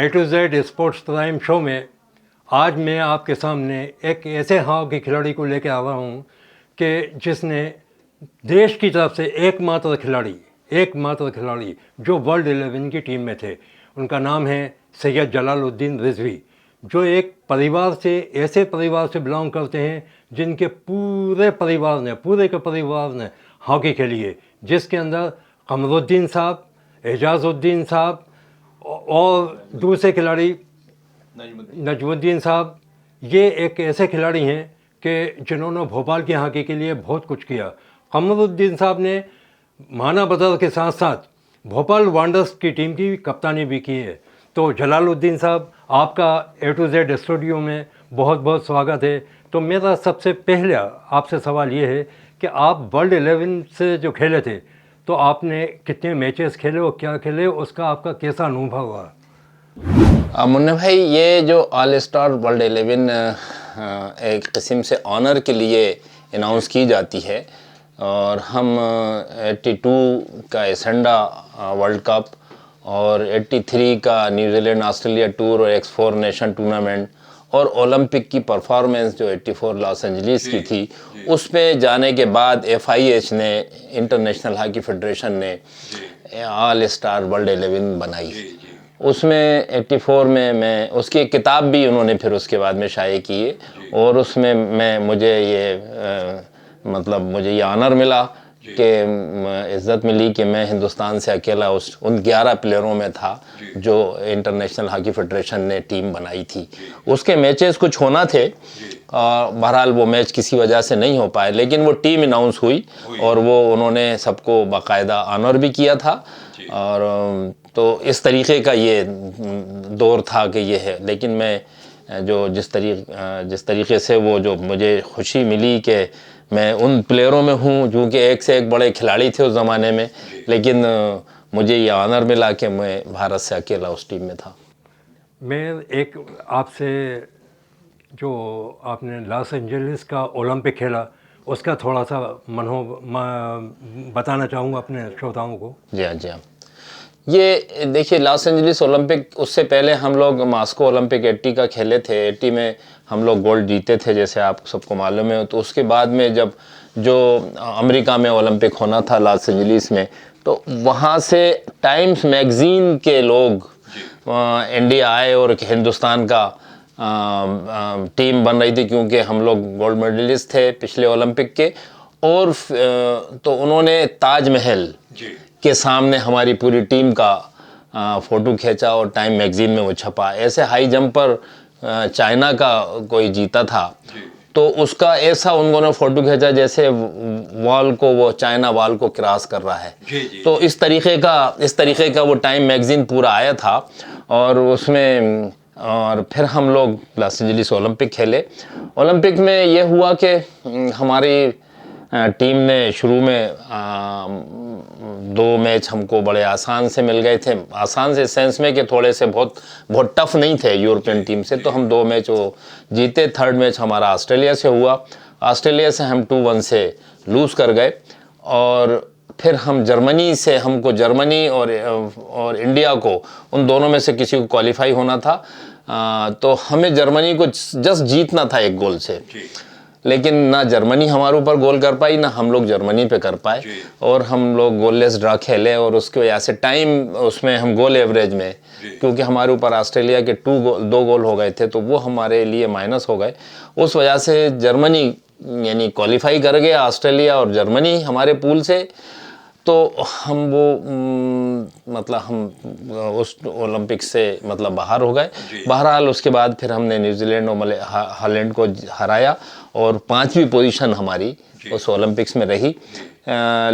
A to Z sports prime show में आज मैं आपके सामने एक ऐसे हॉकी खिलाड़ी को लेकर आ रहा हूँ कि जिसने देश की तरफ से एकमात्र खिलाड़ी जो वर्ल्ड 11 की टीम में थे, उनका नाम है सैयद जलालुद्दीन रिजवी, जो एक परिवार से ऐसे परिवार से बिलोंग करते हैं जिनके पूरे के परिवार ने हॉकी खेली है, जिसके अंदर कमरुद्दीन साहब, एजाजुद्दीन साहब और दूसरे खिलाड़ी नजमुद्दीन साहब। ये एक ऐसे खिलाड़ी हैं कि जिन्होंने भोपाल की हॉकी के लिए बहुत कुछ किया। कमरुद्दीन साहब ने माना बदर के साथ साथ भोपाल वांडर्स की टीम की कप्तानी भी की है। तो जलालुद्दीन साहब, आपका ए टू जेड स्टूडियो में बहुत बहुत स्वागत है। तो मेरा सबसे पहला आपसे सवाल ये है कि आप वर्ल्ड 11 से जो खेले थे, तो आपने कितने मैचेस खेले और क्या खेले, उसका आपका कैसा अनुभव हुआ? मुन्ना भाई, ये जो ऑल स्टार वर्ल्ड 11 एक किस्म से ऑनर के लिए अनाउंस की जाती है, और हम 82 का एसेंडा वर्ल्ड कप और 83 का न्यूजीलैंड ऑस्ट्रेलिया टूर और एक्स4 नेशन टूर्नामेंट और ओलंपिक की परफॉर्मेंस जो 84 लॉस एंजलिस की थी, उसमें जाने के बाद FIH ने, इंटरनेशनल हॉकी फेडरेशन ने ऑल स्टार वर्ल्ड 11 बनाई। उसमें 84 में मैं उसकी एक किताब भी उन्होंने फिर उसके बाद में शाये की है, और उसमें मुझे ये ऑनर मिला कि इज़्ज़त मिली कि मैं हिंदुस्तान से अकेला उन 11 प्लेयरों में था जो इंटरनेशनल हॉकी फेडरेशन ने टीम बनाई थी। उसके मैचेस कुछ होना थे, बहरहाल वो मैच किसी वजह से नहीं हो पाए, लेकिन वो टीम अनाउंस हुई और वो उन्होंने सबको बाकायदा ऑनर भी किया था। और तो इस तरीक़े का ये दौर था कि ये है। लेकिन मैं जिस तरीक़े से वो जो मुझे खुशी मिली कि मैं उन प्लेयरों में हूँ, जो कि एक से एक बड़े खिलाड़ी थे उस ज़माने में, लेकिन मुझे ये ऑनर मिला कि मैं भारत से अकेला उस टीम में था। मैं एक आपसे, जो आपने लॉस एंजलिस का ओलंपिक खेला, उसका थोड़ा सा बताना चाहूँगा अपने श्रोताओं को। जी हाँ। ये देखिए, लॉस एंजलिस ओलंपिक, उससे पहले हम लोग मास्को ओलंपिक 80 का खेले थे। 80 में हम लोग गोल्ड जीते थे, जैसे आप सबको मालूम है। तो उसके बाद में जब जो अमेरिका में ओलंपिक होना था लॉस एंजलिस में, तो वहाँ से टाइम्स मैगज़ीन के लोग इंडिया आए और हिंदुस्तान का टीम बन रही थी, क्योंकि हम लोग गोल्ड मेडलिस्ट थे पिछले ओलंपिक के। और तो उन्होंने ताजमहल के सामने हमारी पूरी टीम का फ़ोटो खींचा और टाइम मैगज़ीन में वो छपा। ऐसे हाई जंप पर चाइना का कोई जीता था, तो उसका ऐसा उन्होंने फ़ोटो खींचा जैसे वो चाइना वॉल को क्रॉस कर रहा है। तो इस तरीक़े का वो टाइम मैगज़ीन पूरा आया था। और उसमें और फिर हम लोग लॉस एंजलिस ओलंपिक खेले। ओलंपिक में ये हुआ कि हमारी टीम ने शुरू में 2 मैच हमको बड़े आसान से मिल गए थे। आसान से सेंस में कि थोड़े से बहुत टफ नहीं थे यूरोपियन टीम से, तो हम 2 मैच वो जीते। 3rd मैच हमारा ऑस्ट्रेलिया से हुआ। ऑस्ट्रेलिया से हम 2-1 से लूज़ कर गए। और फिर हम हमको जर्मनी और इंडिया को, उन दोनों में से किसी को क्वालिफाई होना था। तो हमें जर्मनी को जस्ट जीतना था 1 गोल से, लेकिन ना जर्मनी हमारे ऊपर गोल कर पाई, ना हम लोग जर्मनी पे कर पाए, और हम लोग गोललेस ड्रा खेले। और उसकी वजह से टाइम उसमें हम गोल एवरेज में, क्योंकि हमारे ऊपर ऑस्ट्रेलिया के 2 गोल हो गए थे, तो वो हमारे लिए माइनस हो गए। उस वजह से जर्मनी यानी क्वालिफाई कर गया, ऑस्ट्रेलिया और जर्मनी हमारे पूल से। तो हम उस ओलंपिक से बाहर हो गए। बहरहाल उसके बाद फिर हमने न्यूजीलैंड और हॉलैंड को हराया, और 5वीं पोजीशन हमारी उस ओलंपिक्स में रही।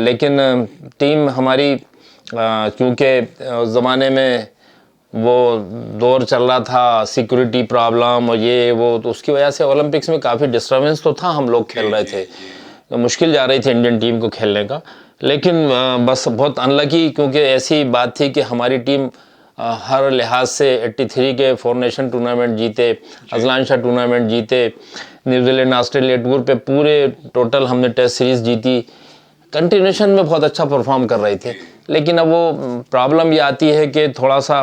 लेकिन टीम हमारी, क्योंकि उस ज़माने में वो दौर चल रहा था, सिक्योरिटी प्रॉब्लम और ये वो, तो उसकी वजह से ओलंपिक्स में काफ़ी डिस्टर्बेंस तो था। हम लोग खेल रहे थे, तो मुश्किल जा रही थी इंडियन टीम को खेलने का। लेकिन बस बहुत अनलकी, क्योंकि ऐसी बात थी कि हमारी टीम हर लिहाज से 83 के 4 नेशन टूर्नामेंट जीते, अजलान टूर्नामेंट जीते, न्यूजीलैंड ऑस्ट्रेलिया टूर पे पूरे टोटल हमने टेस्ट सीरीज़ जीती। कंटिन्यूशन में बहुत अच्छा परफॉर्म कर रहे थे। लेकिन अब वो प्रॉब्लम ये आती है कि थोड़ा सा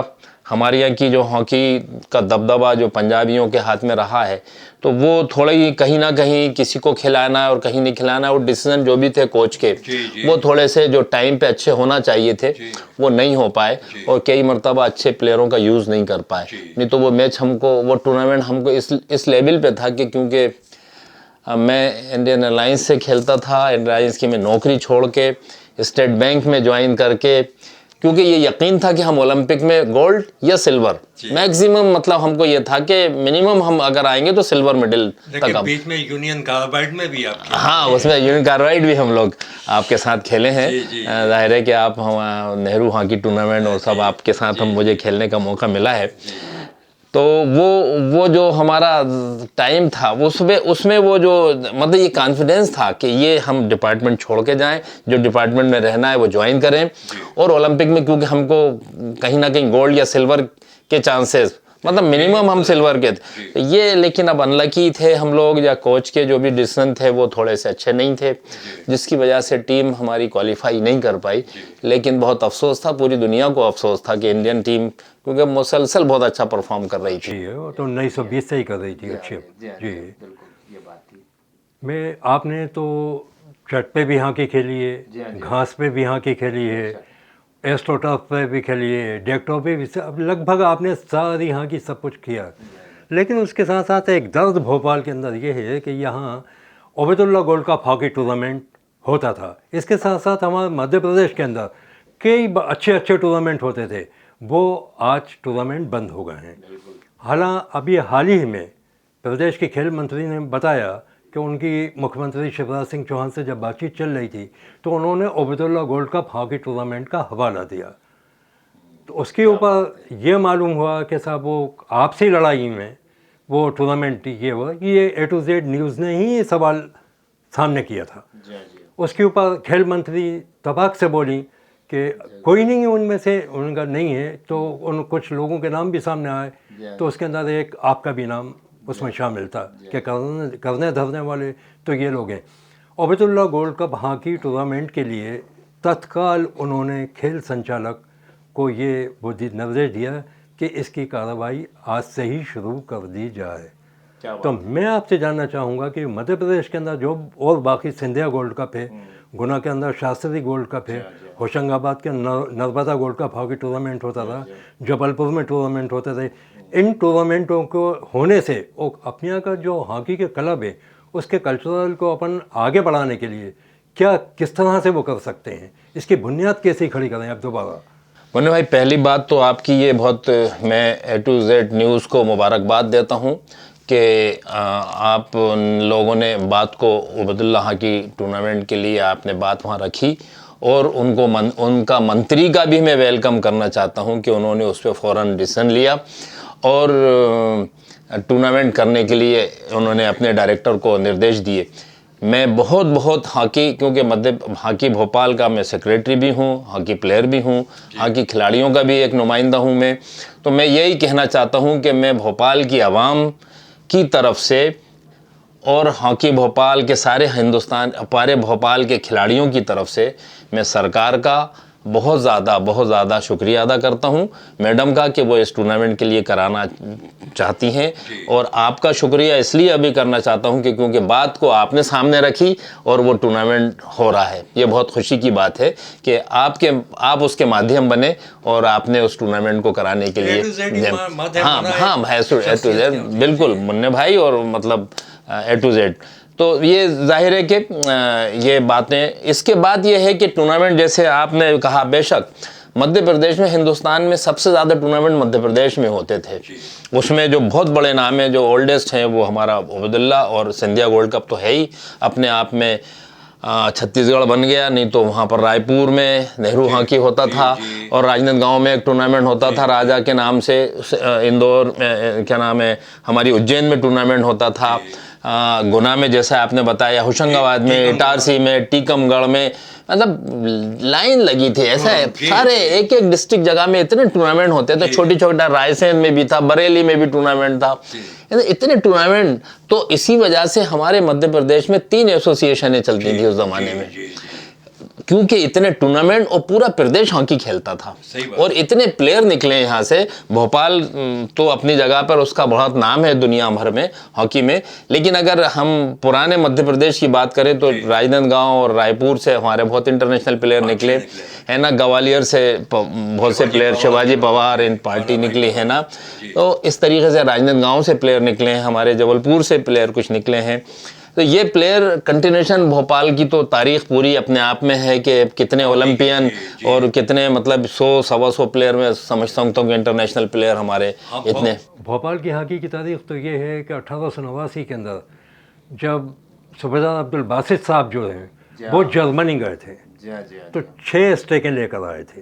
हमारे यहाँ की जो हॉकी का दबदबा जो पंजाबियों के हाथ में रहा है, तो वो थोड़ा ही कहीं ना कहीं किसी को खिलाना और कहीं नहीं खिलाना, वो डिसीजन जो भी थे कोच के, वो थोड़े से जो टाइम पे अच्छे होना चाहिए थे वो नहीं हो पाए, और कई मरतबा अच्छे प्लेयरों का यूज़ नहीं कर पाए। नहीं तो वो मैच हमको, वो टूर्नामेंट हमको इस लेवल पे था कि क्योंकि मैं इंडियन एयरलाइंस से खेलता था, एयरलाइंस की मैं नौकरी छोड़ के स्टेट बैंक में ज्वाइन करके, क्योंकि ये यकीन था कि हम ओलंपिक में गोल्ड या सिल्वर मैक्सिमम, मतलब हमको ये था कि मिनिमम हम अगर आएंगे तो सिल्वर मेडल तक। अब बीच में यूनियन कार्बाइड में भी आप, हाँ, उसमें यूनियन कार्बाइड भी हम लोग आपके साथ खेले हैं। जाहिर है कि आप हम नेहरू हॉकी टूर्नामेंट और सब आपके साथ हम मुझे खेलने का मौका मिला है। तो वो जो हमारा टाइम था उसमें वो जो मतलब ये कॉन्फिडेंस था कि ये हम डिपार्टमेंट छोड़ के जाएं, जो डिपार्टमेंट में रहना है वो ज्वाइन करें, और ओलंपिक में क्योंकि हमको कहीं ना कहीं गोल्ड या सिल्वर के चांसेस, मतलब मिनिमम हम सिल्वर के थे ये, लेकिन अब अनलकी थे हम लोग, या कोच के जो भी डिसीजन थे वो थोड़े से अच्छे नहीं थे, जिसकी वजह से टीम हमारी क्वालिफाई नहीं कर पाई। लेकिन बहुत अफसोस था, पूरी दुनिया को अफसोस था कि इंडियन टीम क्योंकि मुसलसल बहुत अच्छा परफॉर्म कर रही थी। वो तो 1920 से ही कर रही थी अच्छी। जी, मैं आपने तो चट पे भी हॉकी खेली है, घास पे भी हॉकी खेली है, एस्ट्रोटर्फ पे भी खेली है, डेकटॉप पे भी, अब लगभग आपने सारी हॉकी सब कुछ किया। लेकिन उसके साथ साथ एक दर्द भोपाल के अंदर ये है कि यहाँ Ubaidullah gold cup hockey tournament होता था। इसके साथ साथ हमारे मध्य प्रदेश के अंदर कई अच्छे टूर्नामेंट होते थे, वो आज टूर्नामेंट बंद हो गए हैं। हालांकि अभी हाल ही में प्रदेश के खेल मंत्री ने बताया कि उनकी मुख्यमंत्री शिवराज सिंह चौहान से जब बातचीत चल रही थी तो उन्होंने Ubaidullah gold cup hockey tournament का हवाला दिया। तो उसके ऊपर ये मालूम हुआ कि साहब वो आपसी लड़ाई में वो टूर्नामेंट ये A to Z न्यूज़ ने ही ये सवाल सामने किया था। उसके ऊपर खेल मंत्री तबाक से बोली कि कोई नहीं उनमें से, उनका नहीं है, तो उन कुछ लोगों के नाम भी सामने आए, तो उसके अंदर एक आपका भी नाम उसमें शामिल था कि करने धरने वाले तो ये लोग हैं। Ubaidullah gold cup hockey tournament के लिए तत्काल उन्होंने खेल संचालक को ये निर्देश दिया कि इसकी कार्रवाई आज से ही शुरू कर दी जाए। तो मैं आपसे जानना चाहूँगा कि मध्य प्रदेश के अंदर जो और बाकी सिंधिया गोल्ड कप है, गुना के अंदर शास्त्री गोल्ड कप है, होशंगाबाद के Narmada gold cup hockey tournament होता था, जबलपुर में टूर्नामेंट होते थे, इन टूर्नामेंटों को होने से वो अपने यहाँ का जो हॉकी के क्लब है उसके कल्चरल को अपन आगे बढ़ाने के लिए क्या किस तरह से वो कर सकते हैं, इसकी बुनियाद कैसे खड़ी करें आप दोबारा? मुन्ने भाई, पहली बात तो आपकी ये बहुत, मैं A to Z न्यूज़ को मुबारकबाद देता हूँ कि आप लोगों ने बात को उबैदुल्ला हॉकी टूर्नामेंट के लिए आपने बात वहाँ रखी, और उनका मंत्री का भी मैं वेलकम करना चाहता हूँ कि उन्होंने उस पर फ़ौरन डिसीजन लिया और टूर्नामेंट करने के लिए उन्होंने अपने डायरेक्टर को निर्देश दिए। मैं बहुत हॉकी, क्योंकि हॉकी भोपाल का मैं सेक्रेटरी भी हूँ, हॉकी प्लेयर भी हूँ, हॉकी खिलाड़ियों का भी एक नुमाइंदा हूँ मैं, तो मैं यही कहना चाहता हूँ कि मैं भोपाल की आवाम की तरफ से और हॉकी भोपाल के सारे भोपाल के खिलाड़ियों की तरफ से मैं सरकार का बहुत ज़्यादा शुक्रिया अदा करता हूं, मैडम का, कि वो इस टूर्नामेंट के लिए कराना चाहती हैं। और आपका शुक्रिया इसलिए अभी करना चाहता हूं कि क्योंकि बात को आपने सामने रखी और वो टूर्नामेंट हो रहा है। ये बहुत खुशी की बात है कि आप उसके माध्यम बने और आपने उस टूर्नामेंट को कराने के लिए, हाँ, A to Z बिल्कुल मुन्ने भाई, और मतलब A to Z। तो ये जाहिर है कि ये बातें, इसके बाद ये है कि टूर्नामेंट जैसे आपने कहा, बेशक मध्य प्रदेश में, हिंदुस्तान में सबसे ज़्यादा टूर्नामेंट मध्य प्रदेश में होते थे। उसमें जो बहुत बड़े नाम हैं, जो ओल्डेस्ट हैं, वो हमारा उबैदुल्ला और सिंधिया गोल्ड कप तो है ही अपने आप में। छत्तीसगढ़ बन गया, नहीं तो वहाँ पर रायपुर में नेहरू हॉकी होता था, और राजनांदगांव में एक टूर्नामेंट होता था राजा के नाम से। इंदौर में क्या नाम है, हमारी उज्जैन में टूर्नामेंट होता था। गुना में जैसा आपने बताया, होशंगाबाद में, इटारसी में, टीकमगढ़ में, मतलब लाइन लगी थी। ऐसा है सारे एक डिस्ट्रिक्ट जगह में इतने टूर्नामेंट होते थे, छोटा रायसेन में भी था, बरेली में भी टूर्नामेंट था, इतने टूर्नामेंट। तो इसी वजह से हमारे मध्य प्रदेश में 3 एसोसिएशनें चलती थी उस ज़माने में। क्योंकि इतने टूर्नामेंट और पूरा प्रदेश हॉकी खेलता था और इतने प्लेयर निकले यहाँ से। भोपाल तो अपनी जगह पर उसका बहुत नाम है दुनिया भर में हॉकी में, लेकिन अगर हम पुराने मध्य प्रदेश की बात करें तो राजनांदगांव और रायपुर से हमारे बहुत इंटरनेशनल प्लेयर निकले है ना, ग्वालियर से बहुत से प्लेयर, शिवाजी पवार इन पार्टी निकली है ना, तो इस तरीके से राजनांदगांव से प्लेयर निकले हैं, हमारे जबलपुर से प्लेयर कुछ निकले हैं। तो ये प्लेयर कंटिन्यूशन भोपाल की तो तारीख पूरी अपने आप में है कि कितने ओलंपियन और कितने मतलब 100-125 प्लेयर में समझता हूँ तो इंटरनेशनल प्लेयर हमारे इतने। भोपाल की हॉकी की तारीख तो ये है कि 1889 के अंदर जब सूबेदार अब्दुल बासित साहब जो हैं वो जर्मनी गए थे तो 6 स्टेकें लेकर आए थे,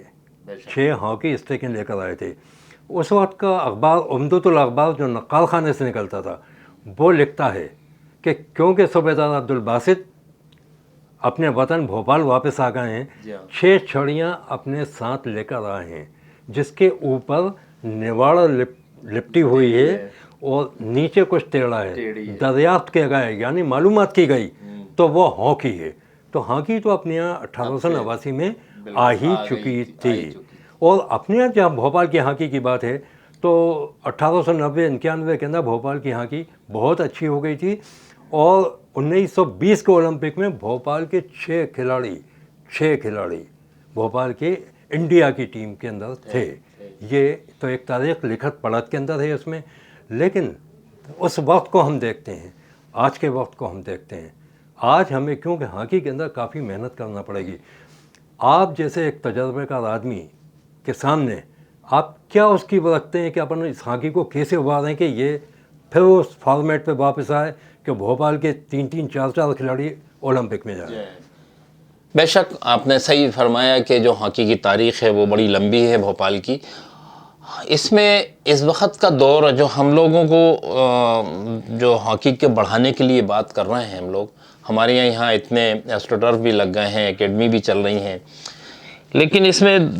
6 हॉकी स्टेकें लेकर आए थे। उस वक्त का अखबार उम्दतुल अखबार जो नक्काल खाने से निकलता था वो लिखता है कि क्योंकि सूबेदार अब्दुल बासित अपने वतन भोपाल वापस आ गए हैं, 6 छड़ियाँ अपने साथ लेकर आए हैं जिसके ऊपर निवाड़ लिपटी हुई है और नीचे कुछ टेढ़ा है। दरियाफ्त किया गया यानी मालूमात की गई तो वो हॉकी है। तो हॉकी तो अपने यहाँ 1889 में आ ही चुकी थी। और अपने यहाँ जहाँ भोपाल की हॉकी की बात है तो 1890-91 के अंदर भोपाल की हॉकी बहुत अच्छी हो गई थी और 1920 के ओलंपिक में भोपाल के 6 खिलाड़ी भोपाल के इंडिया की टीम के अंदर थे। ये तो एक तारीख लिखत पढ़त के अंदर है इसमें, लेकिन उस वक्त को हम देखते हैं, आज के वक्त को हम देखते हैं। आज हमें क्योंकि हॉकी के अंदर काफ़ी मेहनत करना पड़ेगी। आप जैसे एक तजर्बेकार आदमी के सामने आप क्या उसकी रखते हैं कि अपन इस हॉकी को कैसे उभारें कि ये फिर उस फॉर्मेट पे वापस आए कि भोपाल के 3-3, 4-4 खिलाड़ी ओलंपिक में जाए। बेशक आपने सही फरमाया कि जो हॉकी की तारीख़ है वो बड़ी लंबी है भोपाल की। इसमें इस वक्त का दौर जो हम लोगों को जो हॉकी के बढ़ाने के लिए बात कर रहे हैं हम लोग, हमारे यहाँ इतने एस्ट्रोटर्फ भी लग गए हैं, एकेडमी भी चल रही हैं, लेकिन इसमें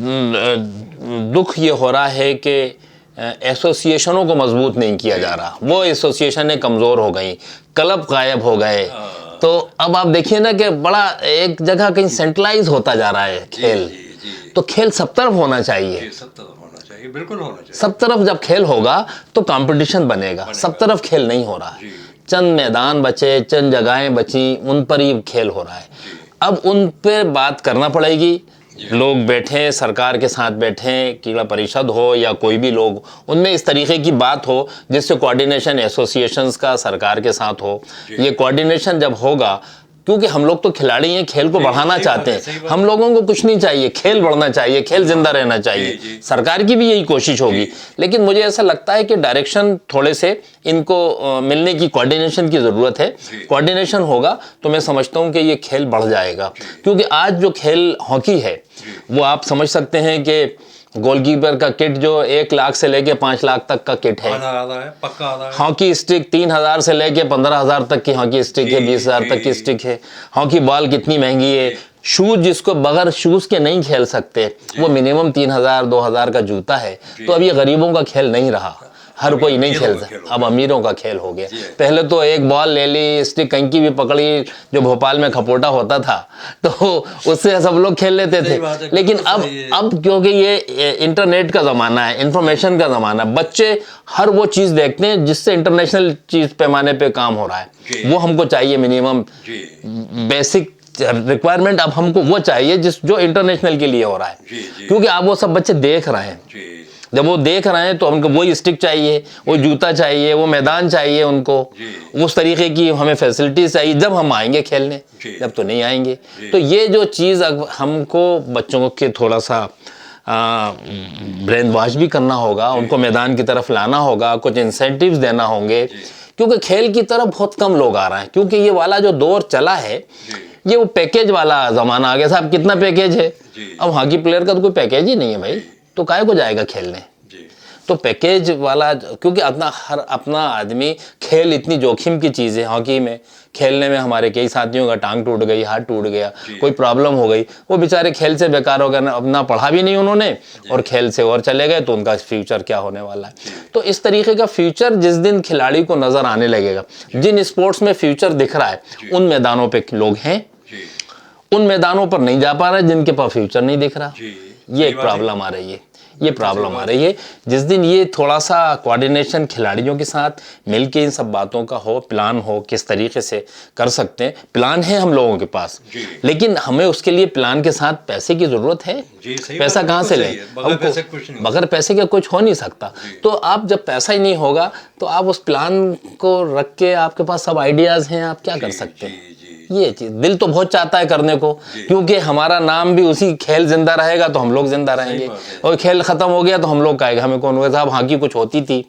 दुख ये हो रहा है कि एसोसिएशनों को मजबूत नहीं किया जा रहा। वो एसोसिएशनें कमज़ोर हो गई, क्लब गायब हो गए। तो अब आप देखिए ना कि बड़ा एक जगह कहीं सेंट्रलाइज होता जा रहा है खेल। तो खेल सब तरफ होना चाहिए, बिल्कुल होना चाहिए। सब तरफ जब खेल होगा तो कंपटीशन बनेगा। सब तरफ खेल नहीं हो रहा है, चंद मैदान बचे, चंद जगहें बची, उन पर ही खेल हो रहा है। अब उन पे बात करना पड़ेगी। लोग बैठें, सरकार के साथ बैठें, क्रीड़ा परिषद हो या कोई भी लोग, उनमें इस तरीके की बात हो जिससे कोऑर्डिनेशन एसोसिएशंस का सरकार के साथ हो। ये कोऑर्डिनेशन जब होगा, क्योंकि हम लोग तो खिलाड़ी हैं, खेल को बढ़ाना चाहते हैं, हम लोगों को कुछ नहीं चाहिए, खेल बढ़ना चाहिए, खेल जिंदा रहना चाहिए। सरकार की भी यही कोशिश होगी, लेकिन मुझे ऐसा लगता है कि डायरेक्शन थोड़े से इनको मिलने की, कोऑर्डिनेशन की ज़रूरत है। कोऑर्डिनेशन होगा तो मैं समझता हूँ कि ये खेल बढ़ जाएगा। क्योंकि आज जो खेल हॉकी है वो आप समझ सकते हैं कि गोलकीपर का किट जो 1 लाख से लेके 5 लाख तक का किट है, पक्का आ रहा है। हॉकी स्टिक 3000 से लेके 15,000 तक की हॉकी स्टिक है, 20,000 तक की स्टिक है। हॉकी बॉल कितनी महंगी है। शूज जिसको बगैर शूज के नहीं खेल सकते, वो मिनिमम 3,000 2,000 का जूता है। तो अब ये गरीबों का खेल नहीं रहा, हर कोई नहीं खेलता, अब अमीरों का खेल हो गया। पहले तो एक बॉल ले ली, स्टिक कहीं की भी पकड़ी, जो भोपाल में खपोटा होता था तो उससे सब लोग खेल लेते थे। लेकिन अब क्योंकि ये इंटरनेट का ज़माना है, इंफॉर्मेशन का ज़माना, बच्चे हर वो चीज़ देखते हैं जिससे इंटरनेशनल चीज़ पैमाने पे काम हो रहा है। वो हमको चाहिए, मिनिमम बेसिक रिक्वायरमेंट अब हमको वो चाहिए जो इंटरनेशनल के लिए हो रहा है। क्योंकि आप वो सब बच्चे देख रहे हैं, जब वो देख रहे हैं तो हमको वही स्टिक चाहिए, वो जूता चाहिए, वो मैदान चाहिए, उनको उस तरीके की हमें फैसिलिटीज चाहिए जब हम आएंगे खेलने, जब तो नहीं आएंगे। तो ये जो चीज़ हमको बच्चों के थोड़ा सा ब्रेन वॉश भी करना होगा, उनको मैदान की तरफ लाना होगा, कुछ इंसेंटिव्स देना होंगे। क्योंकि खेल की तरफ बहुत कम लोग आ रहे हैं, क्योंकि ये वाला जो दौर चला है ये वो पैकेज वाला ज़माना आ गया। साहब कितना पैकेज है, अब हॉकी प्लेयर का तो कोई पैकेज ही नहीं है भाई, तो काहे को जाएगा खेलने। तो पैकेज वाला, क्योंकि अपना आदमी, खेल इतनी जोखिम की चीज़ है। हॉकी में खेलने में हमारे कई साथियों का टांग टूट गई, हाथ टूट गया, कोई प्रॉब्लम हो गई, वो बेचारे खेल से बेकार हो गए, अपना पढ़ा भी नहीं उन्होंने और खेल से और चले गए, तो उनका फ्यूचर क्या होने वाला है। तो इस तरीके का फ्यूचर जिस दिन खिलाड़ी को नज़र आने लगेगा, जिन स्पोर्ट्स में फ्यूचर दिख रहा है उन मैदानों पर लोग हैं, उन मैदानों पर नहीं जा पा रहे जिनके पास फ्यूचर नहीं दिख रहा। जी, ये एक प्रॉब्लम आ रही है, ये प्रॉब्लम आ रही है। जिस दिन ये थोड़ा सा कोऑर्डिनेशन खिलाड़ियों के साथ मिलके इन सब बातों का हो, प्लान हो, किस तरीके से कर सकते हैं। प्लान है हम लोगों के पास, लेकिन हमें उसके लिए प्लान के साथ पैसे की जरूरत है। पैसा कहाँ से लें? बगैर पैसे के कुछ हो नहीं सकता। तो आप जब पैसा ही नहीं होगा तो आप उस प्लान को रख के, आपके पास सब आइडियाज हैं, आप क्या कर सकते हैं? ये चीज दिल तो बहुत चाहता है करने को, क्योंकि हमारा नाम भी उसी, खेल जिंदा रहेगा तो हम लोग जिंदा रहेंगे, और खेल खत्म हो गया तो हम लोग कहेंगे हमें कौन हुआ साहब, हॉकी कुछ होती थी।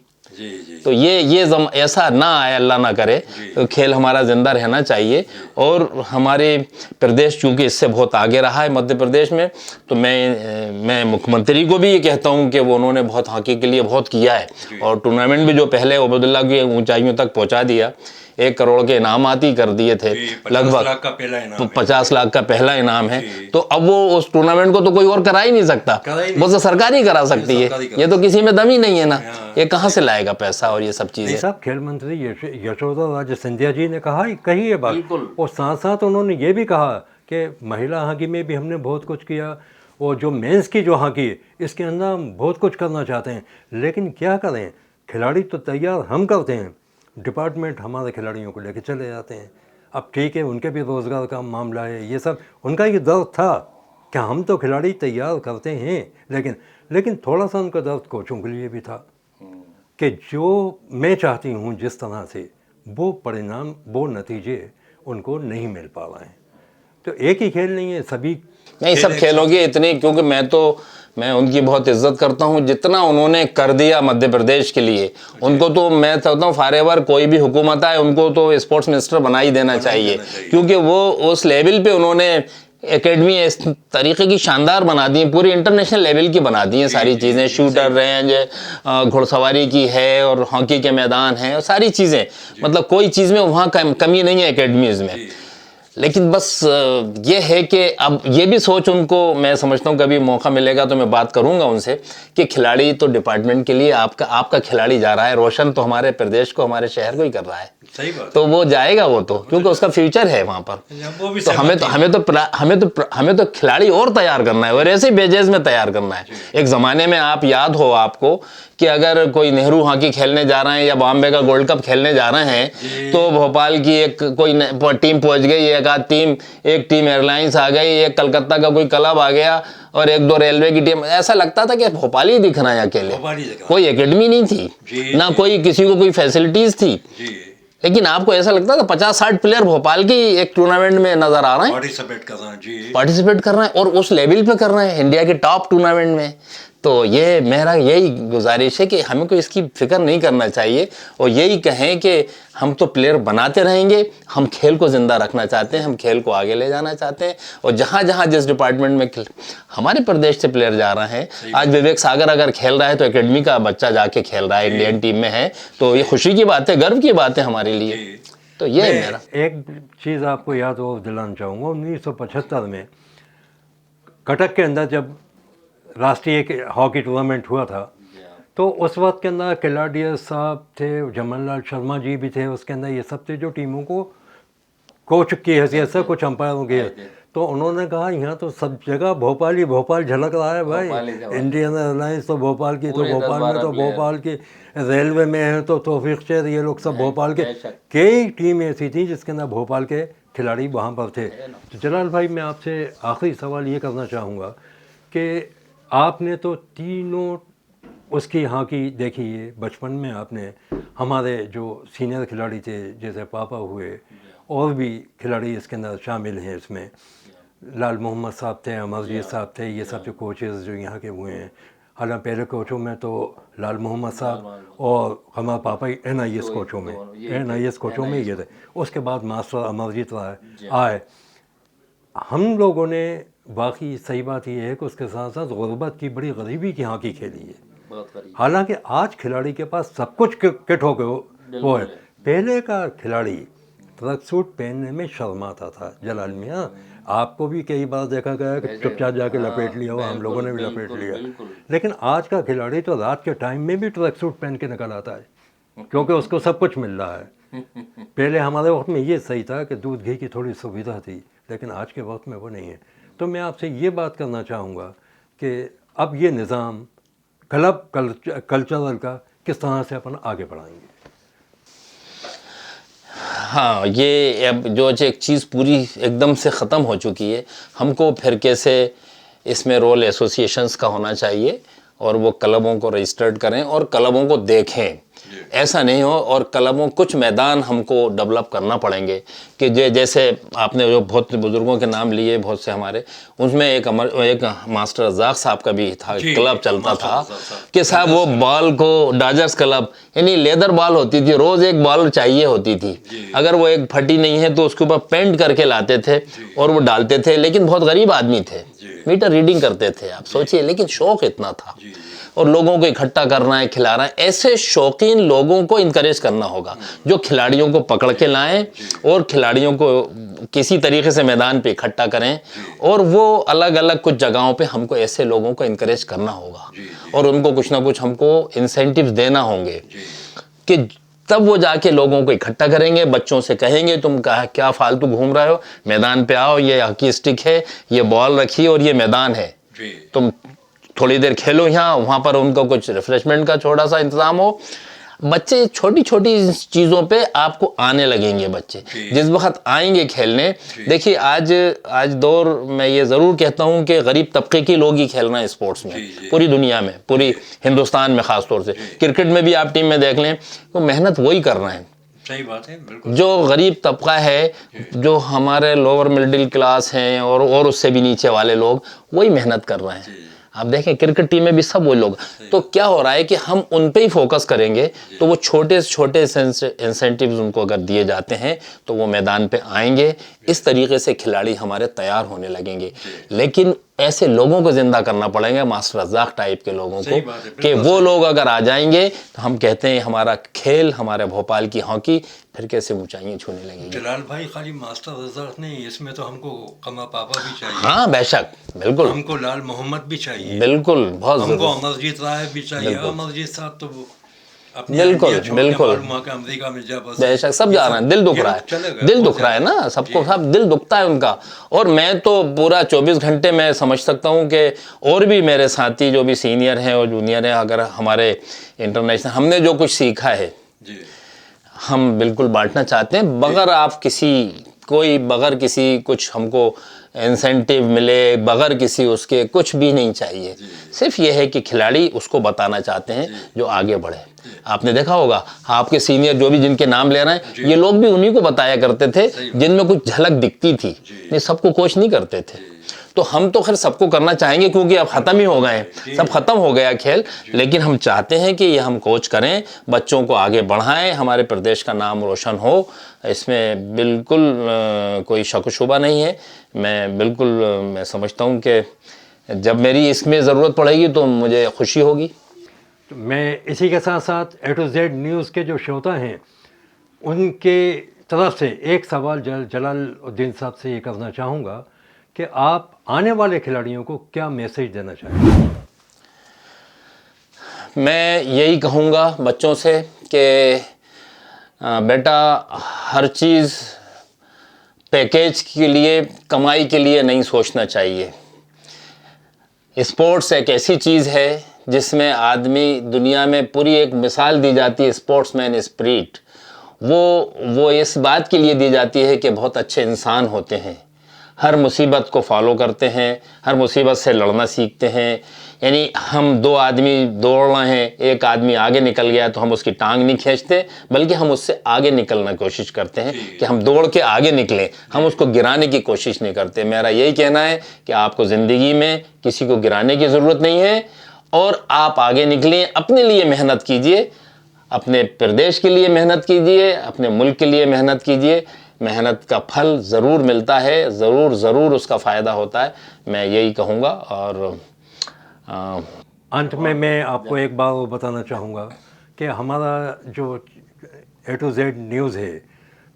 तो ये ऐसा ना आए, अल्लाह ना करे। तो खेल हमारा जिंदा रहना चाहिए। और हमारे प्रदेश चूंकि इससे बहुत आगे रहा है, मध्य प्रदेश में, तो मैं मुख्यमंत्री को भी ये कहता हूँ कि वो उन्होंने बहुत हॉकी के लिए बहुत किया है, और टूर्नामेंट भी जो पहले उबैदुल्लाह की ऊंचाइयों तक पहुंचा दिया। 1 करोड़ के इनामात ही कर दिए थे, लगभग 50 लाख का पहला इनाम है। तो अब वो उस टूर्नामेंट को तो कोई और करा ही नहीं सकता, वो तो सरकार ही करा सकती है। ये तो किसी में दम ही नहीं है ना, ये कहाँ से लाएगा पैसा और ये सब चीजें। साहब, खेल मंत्री यशोदा राजे सिंधिया जी ने कही है बात, और साथ साथ उन्होंने ये भी कहा कि महिला हॉकी में भी हमने बहुत कुछ किया, और जो मेंस की जो हॉकी है इसके अंदर हम बहुत कुछ करना चाहते हैं, लेकिन क्या करें, खिलाड़ी तो तैयार हम करते हैं, डिपार्टमेंट हमारे खिलाड़ियों को लेके चले जाते हैं। अब ठीक है, उनके भी रोज़गार का मामला है, ये सब उनका ये दर्द था कि हम तो खिलाड़ी तैयार करते हैं, लेकिन थोड़ा सा उनका दर्द कोचों के लिए भी था कि जो मैं चाहती हूँ जिस तरह से, वो परिणाम, वो नतीजे उनको नहीं मिल पा रहे हैं। तो एक ही खेल नहीं है, सभी नहीं, सब खेलों की इतनी, क्योंकि मैं उनकी बहुत इज्जत करता हूं, जितना उन्होंने कर दिया मध्य प्रदेश के लिए, उनको तो मैं चाहता हूं फॉरएवर कोई भी हुकूमत आए उनको तो स्पोर्ट्स मिनिस्टर बना ही देना चाहिए, क्योंकि वो उस लेवल पे उन्होंने एकेडमी इस तरीके की शानदार बना दी, पूरी इंटरनेशनल लेवल की बना दी हैं सारी चीज़ें। शूटर रेंज, घुड़सवारी की है, और हॉकी के मैदान हैं, और सारी चीज़ें, मतलब कोई चीज़ में वहाँ कमी नहीं है एकेडमीज़ में। लेकिन बस ये है कि अब ये भी सोच उनको, मैं समझता हूँ कभी मौका मिलेगा तो मैं बात करूँगा उनसे कि खिलाड़ी तो डिपार्टमेंट के लिए, आपका खिलाड़ी जा रहा है, रोशन तो हमारे प्रदेश को, हमारे शहर को ही कर रहा है। सही बात। तो वो जाएगा, वो तो क्योंकि उसका फ्यूचर है वहाँ पर। तो हमें तो खिलाड़ी और तैयार करना है, और ऐसे बेजेज में तैयार करना है। एक ज़माने में आप याद हो आपको कि अगर कोई नेहरू हॉकी खेलने जा रहे हैं या बॉम्बे का गोल्ड कप खेलने जा रहे हैं, तो भोपाल की एक कोई टीम पहुंच गई, एक टीम एयरलाइंस आ गई, एक कलकत्ता का कोई क्लब आ गया, और 1-2 रेलवे की टीम। ऐसा लगता था कि भोपाल ही दिख रहा है अकेले, कोई एकेडमी नहीं थी ना, कोई किसी को कोई फैसिलिटीज थी। लेकिन आपको ऐसा लगता था 50-60 प्लेयर भोपाल की एक टूर्नामेंट में नजर आ रहे हैं, पार्टिसिपेट कर रहे हैं, और उस लेवल पे कर रहे हैं, इंडिया के टॉप टूर्नामेंट में। तो ये मेरा यही गुजारिश है कि हमें को इसकी फिक्र नहीं करना चाहिए, और यही कहें कि हम तो प्लेयर बनाते रहेंगे, हम खेल को ज़िंदा रखना चाहते हैं, हम खेल को आगे ले जाना चाहते हैं। और जहाँ जहाँ जिस डिपार्टमेंट में हमारे प्रदेश से प्लेयर जा रहे हैं, आज विवेक सागर अगर खेल रहा है तो एकेडमी का बच्चा जाके खेल रहा है, इंडियन टीम में है, तो ये खुशी की बात है, गर्व की बात है हमारे लिए। तो ये मेरा एक चीज़ आपको याद हो दिलाना चाहूँगा, 1975 में कटक के अंदर जब राष्ट्रीय हॉकी टूर्नामेंट हुआ था, तो उस वक्त के अंदर खिलाड़िया साहब थे, जमनलाल शर्मा जी भी थे उसके अंदर, ये सब थे जो टीमों को कोच की हैसियत से, कुछ अंपायरों की। तो उन्होंने कहा यहाँ तो सब जगह भोपाल झलक रहा है भाई, इंडियन एयरलाइंस तो भोपाल की, तो भोपाल में तो भोपाल की, रेलवे में है तो तौफीक शेर, ये लोग सब भोपाल के। कई टीम ऐसी थी जिसके अंदर भोपाल के खिलाड़ी वहाँ पर थे। तो जलाल भाई, मैं आपसे आखिरी सवाल ये करना चाहूँगा कि आपने तो तीनों उसकी हॉकी देखी है, बचपन में आपने हमारे जो सीनियर खिलाड़ी थे जैसे पापा हुए, और भी खिलाड़ी इसके अंदर शामिल हैं इसमें, लाल मोहम्मद साहब थे, अमरजीत साहब थे, ये सब जो कोचेज़ जो यहाँ के हुए हैं। हालांकि पहले कोचों में तो लाल मोहम्मद साहब और हमारे पापा ही NIS कोचों में ये थे। उसके बाद मास्टर अमरजीत आए। हम लोगों ने बाकी सही बात यह है कि उसके साथ साथ गुर्बत की, बड़ी गरीबी की हॉकी खेली है। हालांकि आज खिलाड़ी के पास सब कुछ किट हो गए वो है। पहले का खिलाड़ी ट्रक सूट पहनने में शर्माता था। जलाल मियाँ, आपको भी कई बार देखा गया कि चुपचाप जाके लपेट लिया हुआ, हम लोगों ने भी लपेट लिया। लेकिन आज का खिलाड़ी तो रात के टाइम में भी ट्रक सूट पहन के निकल आता है, क्योंकि उसको सब कुछ मिल रहा है। पहले हमारे वक्त में ये सही था कि दूध घी की थोड़ी सुविधा थी, लेकिन आज के वक्त में वो नहीं है। तो मैं आपसे ये बात करना चाहूँगा कि अब ये निज़ाम क्लब कल्चरल का किस तरह से अपन आगे बढ़ाएंगे। हाँ, ये अब जो एक चीज़ पूरी एकदम से ख़त्म हो चुकी है, हमको फिर कैसे इसमें रोल एसोसिएशंस का होना चाहिए और वो क्लबों को रजिस्टर्ड करें और क्लबों को देखें, ऐसा नहीं हो। और क्लबों कुछ मैदान हमको डेवलप करना पड़ेंगे कि जैसे आपने जो बहुत बुज़ुर्गों के नाम लिए बहुत से हमारे, उसमें एक मास्टर रज़ाक साहब का भी था, क्लब चलता था कि साहब वो बॉल को डाजर्स क्लब, यानी लेदर बॉल होती थी, रोज़ एक बॉल चाहिए होती थी, अगर वो एक फटी नहीं है तो उसके ऊपर पेंट करके लाते थे और वो डालते थे। लेकिन बहुत गरीब आदमी थे, मीटर रीडिंग करते थे, आप सोचिए, लेकिन शौक इतना था। और लोगों को इकट्ठा करना है, खिला है, ऐसे शौकीन लोगों को इनकरेज करना होगा जो खिलाड़ियों को पकड़ के लाएं और खिलाड़ियों को किसी तरीके से मैदान पे इकट्ठा करें। और वो अलग अलग कुछ जगहों पे हमको ऐसे लोगों को इनकरेज करना होगा और उनको कुछ ना कुछ हमको इंसेंटिव्स देना होंगे कि तब वो जाके लोगों को इकट्ठा करेंगे, बच्चों से कहेंगे तुम क्या फालतू घूम रहे हो, मैदान पे आओ, ये हॉकी स्टिक है, ये बॉल रखी और ये मैदान है, तुम थोड़ी देर खेलो यहाँ, वहाँ पर उनको कुछ रिफ्रेशमेंट का छोटा सा इंतजाम हो। बच्चे छोटी छोटी चीज़ों पे आपको आने लगेंगे, बच्चे जिस वक्त आएंगे खेलने। देखिए आज दौर मैं ये ज़रूर कहता हूँ कि गरीब तबके के लोग ही खेल रहे हैं स्पोर्ट्स में, पूरी दुनिया में, पूरी हिंदुस्तान में ख़ास तौर से। क्रिकेट में भी आप टीम में देख लें तो मेहनत वही कर रहे हैं। सही बात है, बिल्कुल। जो गरीब तबका है, जो हमारे लोअर मिडिल क्लास हैं और उससे भी नीचे वाले लोग, वही मेहनत कर रहे हैं। आप देखें क्रिकेट टीम में भी सब वो लोग, तो क्या हो रहा है कि हम उन पे ही फोकस करेंगे तो वो छोटे से छोटे इंसेंटिव्स उनको अगर दिए जाते हैं तो वो मैदान पे आएंगे। इस तरीके से खिलाड़ी हमारे तैयार होने लगेंगे। लेकिन ऐसे लोगों को जिंदा करना पड़ेगा, मास्टर रज़ाक टाइप के लोगों को, कि वो लोग अगर आ जाएंगे तो हम कहते हैं हमारा खेल, हमारे भोपाल की हॉकी फिर कैसे ऊंचाइयां छूने लगेंगी। जलाल भाई, खाली मास्टर रज़ाक नहीं, इसमें तो हमको कमा पापा भी चाहिए। हाँ बेशक, बिल्कुल, हमको लाल मोहम्मद भी चाहिए, बिल्कुल, बहुत हमको अमरजीत राय भी चाहिए। अमरजीत साहब तो बिल्कुल बिल्कुल अमेरिका में जा, बेशक सब जा रहे हैं, दिल दुख रहा है, दिल दुख रहा है ना सबको, सब दिल दुखता है उनका। और मैं तो पूरा 24 घंटे मैं समझ सकता हूँ कि और भी मेरे साथी जो भी सीनियर हैं और जूनियर हैं, अगर हमारे इंटरनेशनल हमने जो कुछ सीखा है हम बिल्कुल बांटना चाहते हैं, बगैर किसी कुछ हमको इंसेंटिव मिले, बगैर किसी उसके कुछ भी नहीं चाहिए। सिर्फ ये है कि खिलाड़ी उसको बताना चाहते हैं जो आगे बढ़े। आपने देखा होगा आपके सीनियर जो भी जिनके नाम ले रहे हैं, ये लोग भी उन्हीं को बताया करते थे जिनमें कुछ झलक दिखती थी, नहीं सबको कोच नहीं करते थे। तो हम तो खैर सबको करना चाहेंगे क्योंकि अब ख़त्म ही हो गए हैं, सब ख़त्म हो गया खेल। लेकिन हम चाहते हैं कि ये हम कोच करें, बच्चों को आगे बढ़ाएं, हमारे प्रदेश का नाम रोशन हो, इसमें बिल्कुल कोई शक शुबा नहीं है। मैं समझता हूँ कि जब मेरी इसमें ज़रूरत पड़ेगी तो मुझे खुशी होगी। मैं इसी के साथ साथ A to Z न्यूज़ के जो श्रोता हैं उनके तरफ से एक सवाल जलालुद्दीन साहब से ये करना चाहूँगा कि आप आने वाले खिलाड़ियों को क्या मैसेज देना चाहेंगे? मैं यही कहूँगा बच्चों से कि बेटा हर चीज़ पैकेज के लिए, कमाई के लिए नहीं सोचना चाहिए। स्पोर्ट्स एक ऐसी चीज़ है जिसमें आदमी, दुनिया में पूरी एक मिसाल दी जाती है स्पोर्ट्समैन स्पिरिट, वो इस बात के लिए दी जाती है कि बहुत अच्छे इंसान होते हैं, हर मुसीबत को फॉलो करते हैं, हर मुसीबत से लड़ना सीखते हैं। यानी हम दो आदमी दौड़ रहे हैं, एक आदमी आगे निकल गया तो हम उसकी टांग नहीं खींचते, बल्कि हम उससे आगे निकलने की कोशिश करते हैं कि हम दौड़ के आगे निकलें, हम उसको गिराने की कोशिश नहीं करते। मेरा यही कहना है कि आपको ज़िंदगी में किसी को गिराने की ज़रूरत नहीं है और आप आगे निकलें, अपने लिए मेहनत कीजिए, अपने प्रदेश के लिए मेहनत कीजिए, अपने मुल्क के लिए मेहनत कीजिए। मेहनत का फल ज़रूर मिलता है, ज़रूर उसका फ़ायदा होता है, मैं यही कहूँगा। और अंत में मैं आपको एक बात बताना चाहूँगा कि हमारा जो A to Z न्यूज़ है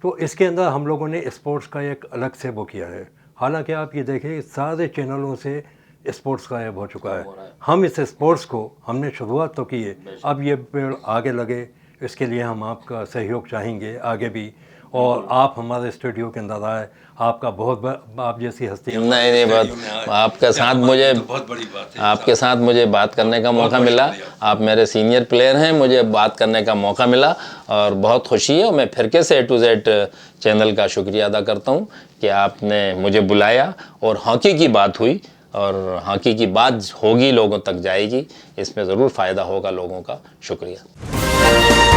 तो इसके अंदर हम लोगों ने स्पोर्ट्स का एक अलग से वो किया है। हालांकि आप ये देखिए सारे चैनलों से स्पोर्ट्स गायब हो चुका है। हम इस स्पोर्ट्स को हमने शुरुआत तो की है, अब ये पेड़ आगे लगे, इसके लिए हम आपका सहयोग चाहेंगे आगे भी। और आप हमारे स्टूडियो के अंदर आए, आपका आप जैसी हस्ती नहीं बहुत आपके साथ मुझे बहुत बड़ी बात है। आपके साथ मुझे बात करने का मौका मिला। आप मेरे सीनियर प्लेयर हैं, मुझे बात करने का मौका मिला और बहुत खुशी है। मैं फिर के से A to Z चैनल का शुक्रिया अदा करता हूं कि आपने मुझे बुलाया और हॉकी की बात हुई और हॉकी की बात होगी, लोगों तक जाएगी, इसमें ज़रूर फ़ायदा होगा लोगों का। शुक्रिया।